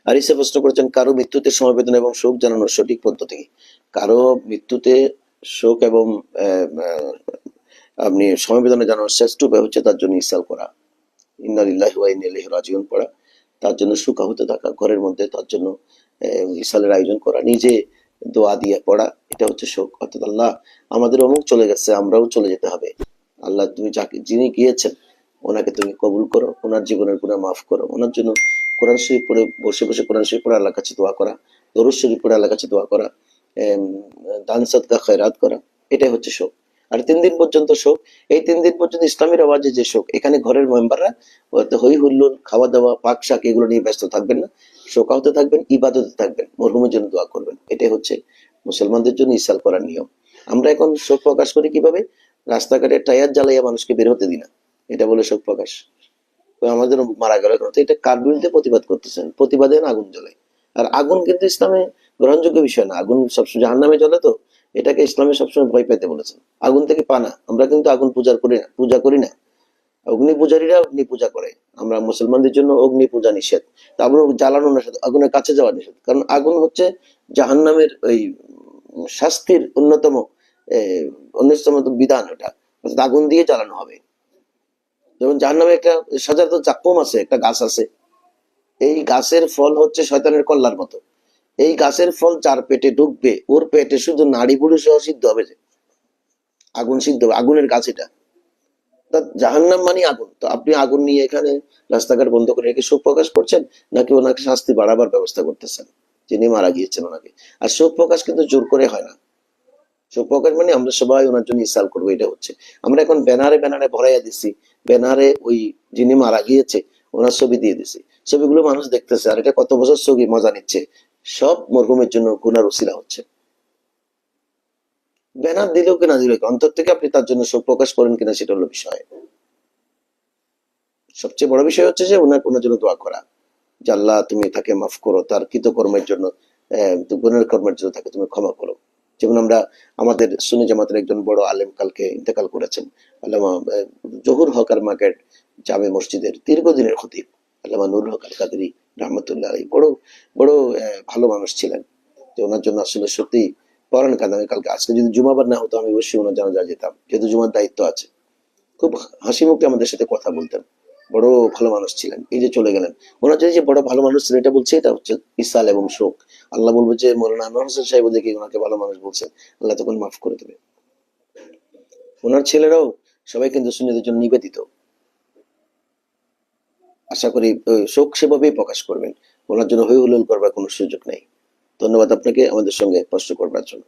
আরিসা প্রশ্ন করেছেন, কারো মৃত্যুতে সমবেদনা এবং শোক জানানোর সঠিক পদ্ধতি কি? কারো মৃত্যুতে শোক এবং আপনি সমবেদনা জানানোর শ্রেষ্ঠ উপায় হচ্ছে তার জন্য ইসাল করা, ইন্না লিল্লাহি ওয়া ইন্না ইলাইহি রাজিউন পড়া, তার জন্য সুকাহত থাকা, ঘরের মধ্যে তার জন্য ইসালের আয়োজন করা, নিজে দোয়া দিয়ে পড়া, এটা হচ্ছে শোক। অর্থাৎ আল্লাহ আমাদের অমুক চলে গেছে, আমরাও চলে যেতে হবে, আল্লাহ তুমি যাকে যিনি গিয়েছেন ওনাকে তুমি কবুল করো, ওনার জীবনের গুনাহ মাফ করো, ওনার জন্য কোরআন শরীফ পড়ে বসে বসে কোরআন শরীফ পড়ে আল্লাহর কাছে দোয়া করা, দরুদ শরীফ পড়ে আল্লাহর কাছে দোয়া করা, দান সাদকা খয়রাত করা, এটাই হচ্ছে শোক। আর 3 দিন পর্যন্ত শোক, এই 3 দিন পর্যন্ত ইসলামের আওয়াজে যে শোক, এখানে ঘরের মেম্বাররা হই হুল্লোড়, খাওয়া দাওয়া, পাক শাক এগুলো নিয়ে ব্যস্ত থাকবেন না, শোকাহতে থাকবেন, ইবাদতে থাকবেন, মরহুমের জন্য দোয়া করবেন। এটাই হচ্ছে মুসলমানদের জন্য ইসাল করার নিয়ম। আমরা এখন শোক প্রকাশ করি কিভাবে? রাস্তাঘাটে টায়ার জ্বালাইয়া মানুষকে বের হতে দিই না, এটা বলে শোক প্রকাশ। আমাদের মারা গেল, এটা কার বিরুদ্ধে প্রতিবাদ করতেছেন? প্রতিবাদে আগুন জ্বলে। আর আগুন কিন্তু ইসলামে গ্রহণযোগ্য বিষয় না, আগুন সবসময় জাহান্নামে জ্বলে, তো এটাকে ইসলামে সবসময় ভয় পেতে বলেছেন। আগুন থেকে পানা, আমরা কিন্তু আগুন পূজা করি না। অগ্নি পূজারীরা অগ্নি পূজা করে, আমরা মুসলমানদের জন্য অগ্নি পূজা নিষেধ, তারপর জ্বালানো নিষেধ, আগুনের কাছে যাওয়া নিষেধ। কারণ আগুন হচ্ছে জাহান্নামের ওই শাস্তির অন্যতম বিধান, ওটা আগুন দিয়ে জ্বালানো হবে। যেমন জাহান্নামে একটা সাধারণত জাক্কুম আছে, একটা গাছ আছে, এই গাছের ফল হচ্ছে শয়তানের কল্লার মতো। এই গাছের ফল যার পেটে ঢুকবে, ওর পেটে শুধু নাড়ি বুড়ি সহ সিদ্ধ হবে, যে আগুন সিদ্ধ হবে, আগুনের গাছ এটা। জাহান্নাম মানে আগুন। তো আপনি আগুন নিয়ে এখানে রাস্তাঘাট বন্ধ করে রেখে শোক প্রকাশ করছেন, নাকি ওনাকে শাস্তি বাড়াবার ব্যবস্থা করতেছেন যিনি মারা গিয়েছেন ওনাকে? আর শোক প্রকাশ কিন্তু জোর করে হয় না। শোক প্রকাশ মানে আমরা সবাই ওনার জন্য ইসাল করবো, এটা হচ্ছে। আমরা এখন ব্যানারে ব্যানারে ভরাইয়া দিছি, ব্যানারে ওই যিনি মারা গিয়েছে ওনার ছবি দিয়ে দিছি, ছবিগুলো মানুষ দেখতেছে, আর এটা কত বছর ছবি মজা নিচ্ছে, সব মরহুমের জন্য গুনার উসিলা হচ্ছে। ব্যানার দিলেও কিনা দিলেও অন্তর থেকে আপনি তার জন্য শোক প্রকাশ করেন কিনা সেটা হলো বিষয়। সবচেয়ে বড় বিষয় হচ্ছে যে ওনার জন্য দোয়া করা, যে আল্লাহ তুমি তাকে মাফ করো, তার কৃতকর্মের জন্য, গুণের কর্মের জন্য তাকে তুমি ক্ষমা করো। যেমন আমরা আমাদের সুন্নি জামাতের একজন বড় আলেম কালকে ইন্তেকাল করেছেন, আল্লামা জহুর হক আর মার্কেট জামে মসজিদের দীর্ঘদিনের খতিব আল্লামা নুরুল হক আল কাদেরী রহমতুল্লাহ আলাইহি, বড় বড় ভালো মানুষ ছিলেন। তো ওনার জন্য আসলে সত্যি পরাণ কাঁদে। আমি কালকে, আজকে যদি জুমাবার না হতো আমি অবশ্যই ওনার জানাজা যেতাম, যেহেতু জুমার দায়িত্ব আছে। খুব হাসি মুখে আমাদের সাথে কথা বলতেন, বড় ভালো মানুষ ছিলেন। এই যে চলে গেলেন, ওনার যে বড় ভালো মানুষ ছিলেন, এটা বলছে, এটা হচ্ছে ইসাল এবং শোক। আল্লাহ বলবে যে মৌলানা আনোয়ার হোসেন সাহেব দেখে ওনাকে ভালো মানুষ বলছেন, আল্লাহ তখন মাফ করে দেবে। ওনার ছেলেরাও সবাই কিন্তু সুন্নিদের জন্য নিবেদিত। আশা করি শোক সেভাবেই প্রকাশ করবেন, ওনার জন্য হই হুল্লোড় করবার কোনো সুযোগ নেই। ধন্যবাদ আপনাকে আমাদের সঙ্গে প্রশ্ন করবার জন্য।